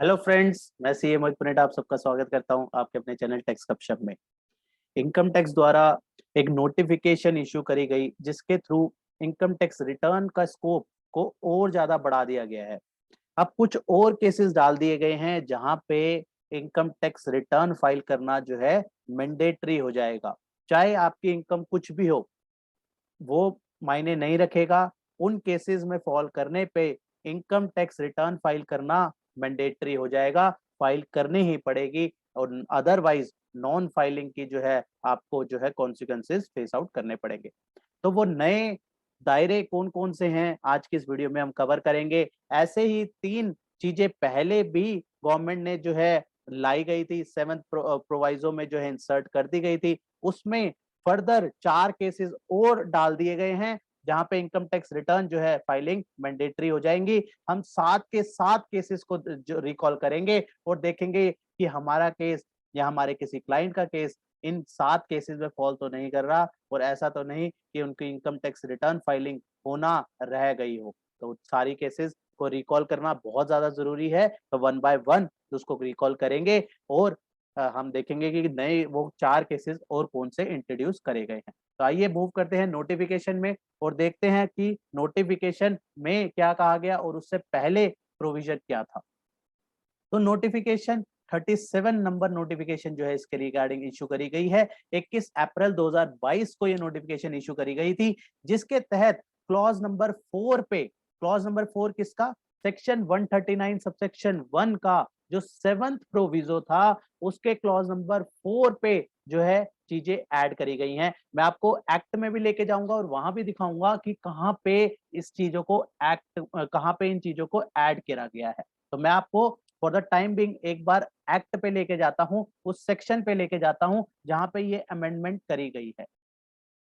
Hello friends, मैं CA मोहित Punnett आप सबका स्वागत करता हूं आपके अपने चैनल टैक्स गपशप में। इनकम टैक्स द्वारा एक नोटिफिकेशन इशू करी गई जिसके थ्रू इनकम टैक्स रिटर्न का स्कोप को और ज्यादा बढ़ा दिया गया है। अब कुछ और केसेस डाल दिए गए हैं जहां पे इनकम टैक्स रिटर्न फाइल करना जो है मैंडेटरी हो जाएगा। चाहे आपकी इनकम कुछ भी हो, वो मायने नहीं रखेगा। उन केसेस में फॉल करने पे इनकम टैक्स रिटर्न फाइल करना मैंडेटरी हो जाएगा, फाइल करनी ही पड़ेगी। और अदरवाइज नॉन फाइलिंग की जो है आपको जो है कॉन्सिक्वेंसेस फेस आउट करने पड़ेंगे। तो वो नए दायरे कौन कौन से हैं आज की इस वीडियो में हम कवर करेंगे। ऐसे ही तीन चीजें पहले भी गवर्नमेंट ने जो है लाई गई थी, सेवंथ प्रोवाइजो में जो है इंसर्ट कर दी गई थी। उसमें फर्दर 4 केसेस और डाल दिए गए हैं जहां पे इनकम टैक्स रिटर्न जो है फाइलिंग मैंडेटरी हो जाएंगी। हम 7 के 7 केसेस को जो रिकॉल करेंगे और देखेंगे कि हमारा केस या हमारे किसी क्लाइंट का केस इन 7 केसेस में फॉल तो नहीं कर रहा, और ऐसा तो नहीं कि उनकी इनकम टैक्स रिटर्न फाइलिंग होना रह गई हो। तो सारी केसेस को रिकॉल करना बहुत ज्यादा जरूरी है। तो वन बाय वन उसको रिकॉल करेंगे और हम देखेंगे कि नए वो 4 केसेस और कौन से इंट्रोड्यूस करे गए हैं। तो आइए मूव करते हैं नोटिफिकेशन में और देखते हैं कि नोटिफिकेशन में क्या कहा गया और उससे पहले प्रोविजन क्या था। तो नोटिफिकेशन 37 नंबर नोटिफिकेशन जो है इसके रिगार्डिंग इशू करी गई है। 21 अप्रैल 2022 को ये नोटिफिकेशन इशू करी गई थी, जिसके तहत क्लॉज नंबर 4 पे, क्लॉज नंबर 4 किसका, सेक्शन 139 सबसेक्शन 1 का जो 7th प्रोविजो था, उसके क्लॉज नंबर 4 पे जो है चीजें ऐड करी गई हैं। मैं आपको एक्ट में भी लेके जाऊंगा और वहां भी दिखाऊंगा कि कहां पे इस चीजों को एक्ट, कहां पे इन चीजों को ऐड करा गया है। तो मैं आपको फॉर द टाइम बिंग एक बार एक्ट पे लेके जाता हूं, उस सेक्शन पे लेके जाता हूं जहां पे ये अमेंडमेंट करी गई है।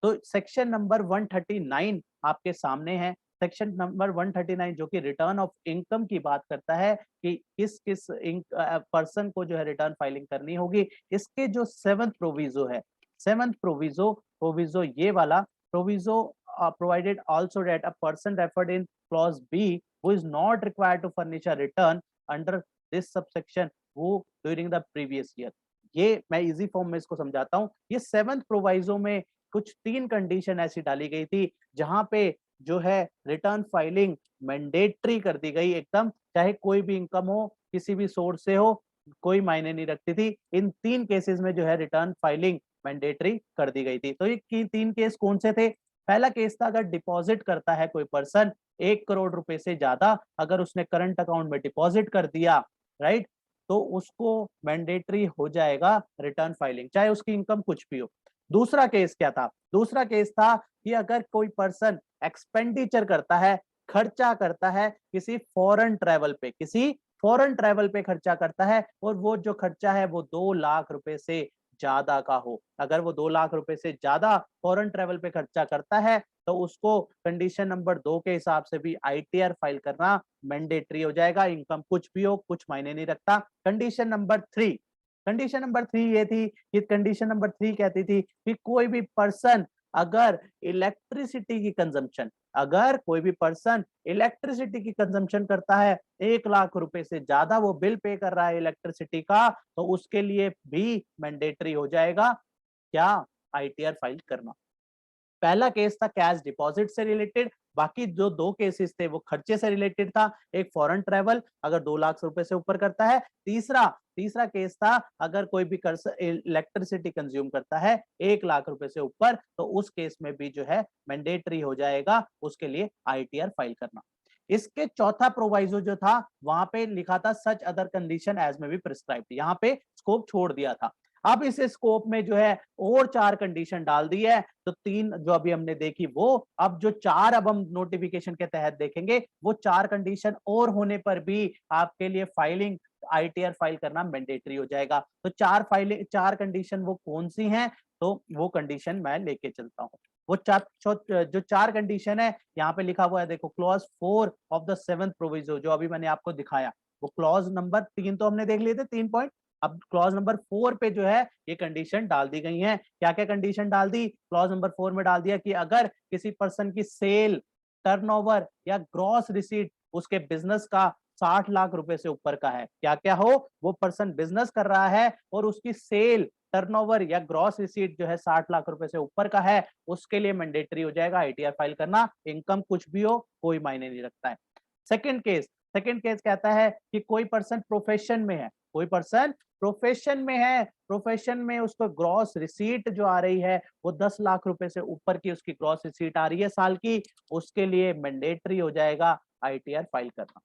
तो सेक्शन नंबर 139 आपके सामने है। सेक्शन नंबर 139 जो कि रिटर्न ऑफ इनकम की बात करता है कि किस किस पर्सन को जो है रिटर्न फाइलिंग करनी होगी। इसके जो 7th प्रोविजो है, 7th प्रोविजो प्रोविजो ये वाला proviso provided also that a person referred in clause B who is not required to furnish a return under this subsection who during the previous year। ये मैं easy form में इसको समझाता हूँ। ये 7th proviso में कुछ 3 कंडीशन ऐसी डाली गई थी जहां पे जो है रिटर्न फाइलिंग मैंडेटरी कर दी गई एकदम, चाहे कोई भी इनकम हो, किसी भी सोर्स से हो, कोई मायने नहीं रखती थी। इन 3 केसेस में जो है रिटर्न फाइलिंग मैंडेटरी कर दी गई थी। तो ये 3 केस कौन से थे। पहला केस था अगर डिपॉजिट करता है कोई पर्सन 1 करोड़ रुपए से ज्यादा, अगर उसने करंट अकाउंट में डिपॉजिट कर दिया, राइट, तो उसको मैंडेटरी हो जाएगा रिटर्न फाइलिंग, चाहे उसकी इनकम कुछ भी हो। दूसरा केस क्या था, दूसरा केस था कि अगर कोई पर्सन एक्सपेंडिचर करता है, खर्चा करता है किसी फॉरेन ट्रेवल पे, किसी फॉरेन ट्रेवल पे खर्चा करता है, और वो जो खर्चा है वो 2 लाख रुपए से ज्यादा का हो। अगर वो 2 लाख रुपए से ज्यादा फॉरेन ट्रेवल पे खर्चा करता है तो उसको कंडीशन नंबर 2 के हिसाब से भी आईटीआर फाइल करना मैंडेटरी हो जाएगा। इनकम कुछ भी हो, कुछ मायने नहीं रखता। कंडीशन नंबर 3, कंडीशन नंबर 3 ये थी कि कंडीशन नंबर 3 कहती थी कि कोई भी पर्सन अगर इलेक्ट्रिसिटी की कंजम्पशन, अगर कोई भी पर्सन इलेक्ट्रिसिटी की कंजम्पशन करता है, 1 लाख रुपए से ज्यादा वो बिल पे कर रहा है इलेक्ट्रिसिटी का, तो उसके लिए भी मैंडेटरी हो जाएगा क्या, आईटीआर फाइल करना। पहला केस था कैश डिपॉजिट से रिलेटेड, बाकी जो 2 केसेस थे वो खर्चे से रिलेटेड था। एक फॉरेन ट्रेवल अगर 2 लाख रुपए से ऊपर करता है। तीसरा तीसरा केस था अगर कोई भी इलेक्ट्रिसिटी कंज्यूम करता है 1 लाख रुपए से ऊपर, तो उस केस में भी जो है मैंडेटरी हो जाएगा उसके लिए आईटीआर फाइल करना। इसके चौथा प्रोवाइजो जो था वहां पे लिखा था सच अदर कंडीशन एज में भी प्रिस्क्राइब्ड, यहाँ पे स्कोप छोड़ दिया था। अब इस स्कोप में जो है और 4 कंडीशन डाल दी है। तो 3 जो अभी हमने देखी वो, अब जो 4 अब हम नोटिफिकेशन के तहत देखेंगे वो 4 कंडीशन और होने पर भी आपके लिए फाइलिंग आईटीआर फाइल करना मैंडेटरी हो जाएगा। तो 4 कंडीशन वो कौन सी हैं, तो वो कंडीशन मैं लेके चलता हूँ। वो जो 4 कंडीशन है यहाँ पे लिखा हुआ है, देखो clause 4 of the 7th proviso जो अभी मैंने आपको दिखाया, वो क्लॉज नंबर 3 तो हमने देख लिए थे 3 पॉइंट। अब क्लॉज नंबर 4 पे जो है ये कंडीशन डाल दी गई है। क्या क्या कंडीशन डाल दी, क्लॉज नंबर 4 में डाल दिया कि अगर किसी पर्सन की सेल, टर्नओवर या ग्रॉस रिसीट उसके बिजनेस का 60 लाख रुपए से ऊपर का है। क्या क्या हो, वो पर्सन बिजनेस कर रहा है और उसकी सेल टर्नओवर या ग्रॉस रिसीट जो है 60 लाख रुपए से ऊपर का है, उसके लिए मैंडेटरी हो जाएगा आईटीआर फाइल करना। इनकम कुछ भी हो, कोई मायने नहीं रखता है। सेकंड केस कहता है कि कोई पर्सन प्रोफेशन में है, कोई पर्सन प्रोफेशन में है, प्रोफेशन में उसको ग्रॉस रिसीट जो आ रही है वो 10 लाख रुपए से ऊपर की उसकी ग्रॉस रिसीट आ रही है साल की, उसके लिए मैंडेटरी हो जाएगा आईटीआर फाइल करना।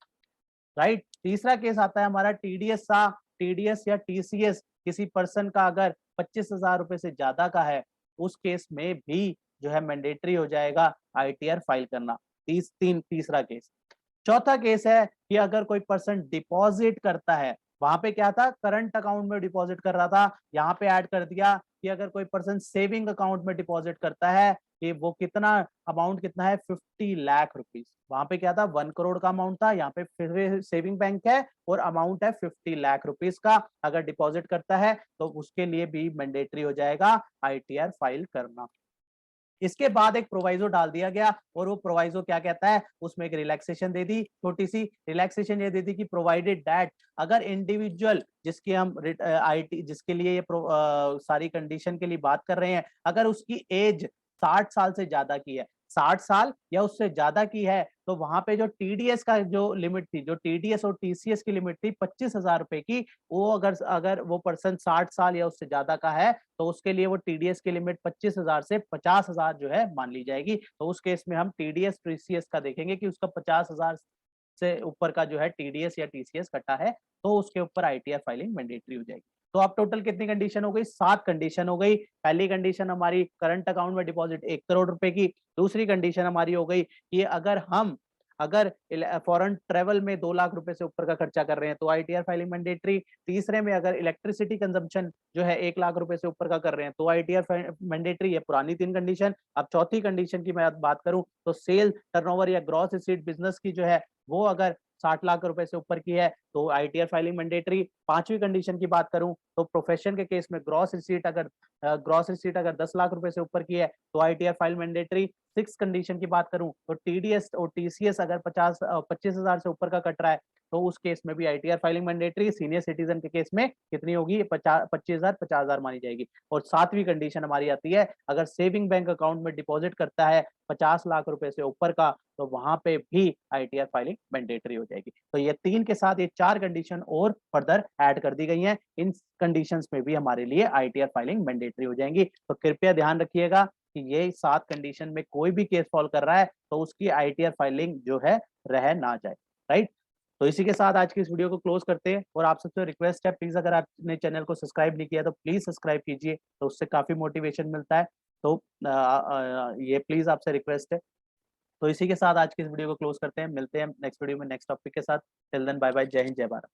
राइट। तीसरा केस आता है हमारा टीडीएस सा, टीडीएस या टीसीएस किसी पर्सन का अगर 25,000 रुपए से ज्यादा का है, उस केस में भी जो है मैंडेटरी हो जाएगा आईटीआर फाइल करना। तीसरा केस। चौथा केस है कि अगर कोई पर्सन डिपॉजिट करता है, वहां पे क्या था, करंट अकाउंट में डिपॉजिट कर रहा था, यहाँ पे ऐड कर दिया कि अगर कोई पर्सन सेविंग अकाउंट में डिपॉजिट करता है, कि वो कितना अमाउंट कितना है, 50 लाख रुपीज। वहां पे क्या था, 1 करोड़ का अमाउंट था, यहाँ पे फिर सेविंग बैंक है और अमाउंट है 50 लाख रुपीज का। अगर डिपॉजिट करता है तो उसके लिए भी मैंडेटरी हो जाएगा आईटीआर फाइल करना। इसके बाद एक प्रोवाइजो डाल दिया गया और वो प्रोवाइजो क्या कहता है, उसमें एक रिलैक्सेशन दे दी, छोटी सी रिलैक्सेशन ये दे दी कि प्रोवाइडेड दैट अगर इंडिविजुअल जिसकी हम आईटी जिसके लिए ये सारी कंडीशन के लिए बात कर रहे हैं, अगर उसकी एज 60 साल से ज्यादा की है, 60 साल या उससे ज्यादा की है, तो वहां पे जो टीडीएस का जो लिमिट थी, जो टीडीएस और टीसीएस की लिमिट थी 25,000 रुपए की, वो अगर अगर वो पर्सन 60 साल या उससे ज्यादा का है, तो उसके लिए वो टीडीएस की लिमिट 25,000 से 50,000 जो है मान ली जाएगी। तो उस केस में हम टीडीएस टीसीएस का देखेंगे कि उसका 50,000 से ऊपर का जो है टीडीएस या टीसीएस कटा है, तो उसके ऊपर आईटीआर फाइलिंग मैंडेटरी हो जाएगी। तो अब टोटल कितनी कंडीशन हो गई, 7 कंडीशन हो गई। पहली कंडीशन हमारी करंट अकाउंट में डिपॉजिट 1 करोड़ रुपए की। दूसरी कंडीशन हमारी हो गई कि अगर फॉरेन ट्रेवल में 2 लाख रुपए से ऊपर का खर्चा कर रहे हैं तो आईटीआर फाइलिंग मैंडेटरी। तीसरे में अगर इलेक्ट्रिसिटी कंजम्पशन जो है 1 लाख रुपए से ऊपर का कर रहे हैं तो आईटीआर मैंडेटरी। ये पुरानी 3 कंडीशन। अब चौथी कंडीशन की मैं बात करूं तो सेल टर्नओवर या ग्रॉस रिसीट बिजनेस की जो है वो अगर 60 लाख रुपए से ऊपर की है तो आईटीआर फाइलिंग मैंडेटरी। पांचवी कंडीशन की बात करूं तो प्रोफेशन के केस में ग्रॉस रिसीट अगर 10 लाख रुपए से ऊपर की है तो आईटीआर फाइल मैंडेटरी। 6 कंडीशन की बात करूं तो टीडीएस और टीसीएस अगर 25,000 से ऊपर का कट रहा है तो उस केस में भी ITR filing mandatory. Senior citizen के केस में कितनी होगी, 25,000 मानी जाएगी। और 7वीं कंडीशन हमारी आती है अगर सेविंग बैंक अकाउंट में डिपॉजिट करता है 50 लाख रुपए से ऊपर का, तो वहां पे भी आईटीआर फाइलिंग मैंडेटरी हो जाएगी। तो ये 3 के साथ ये 4 कंडीशन और फर्दर ऐड कर दी गई हैं। इन कंडीशंस में भी हमारे लिए आईटीआर फाइलिंग मैंडेटरी हो जाएंगी। तो कृपया ध्यान रखिएगा कि ये 7 कंडीशन में कोई भी केस फॉल कर रहा है तो उसकी आईटीआर फाइलिंग जो है रह ना जाए। राइट। तो इसी के साथ आज की इस वीडियो को क्लोज करते हैं और आप सबसे रिक्वेस्ट है, प्लीज अगर आपने चैनल को सब्सक्राइब नहीं किया तो प्लीज सब्सक्राइब कीजिए, तो उससे काफी मोटिवेशन मिलता है। तो ये प्लीज आपसे रिक्वेस्ट है। तो इसी के साथ आज की इस वीडियो को क्लोज करते हैं। मिलते हैं नेक्स्ट वीडियो में नेक्स्ट टॉपिक के साथ। Till then bye bye. जय हिंद, जय भारत।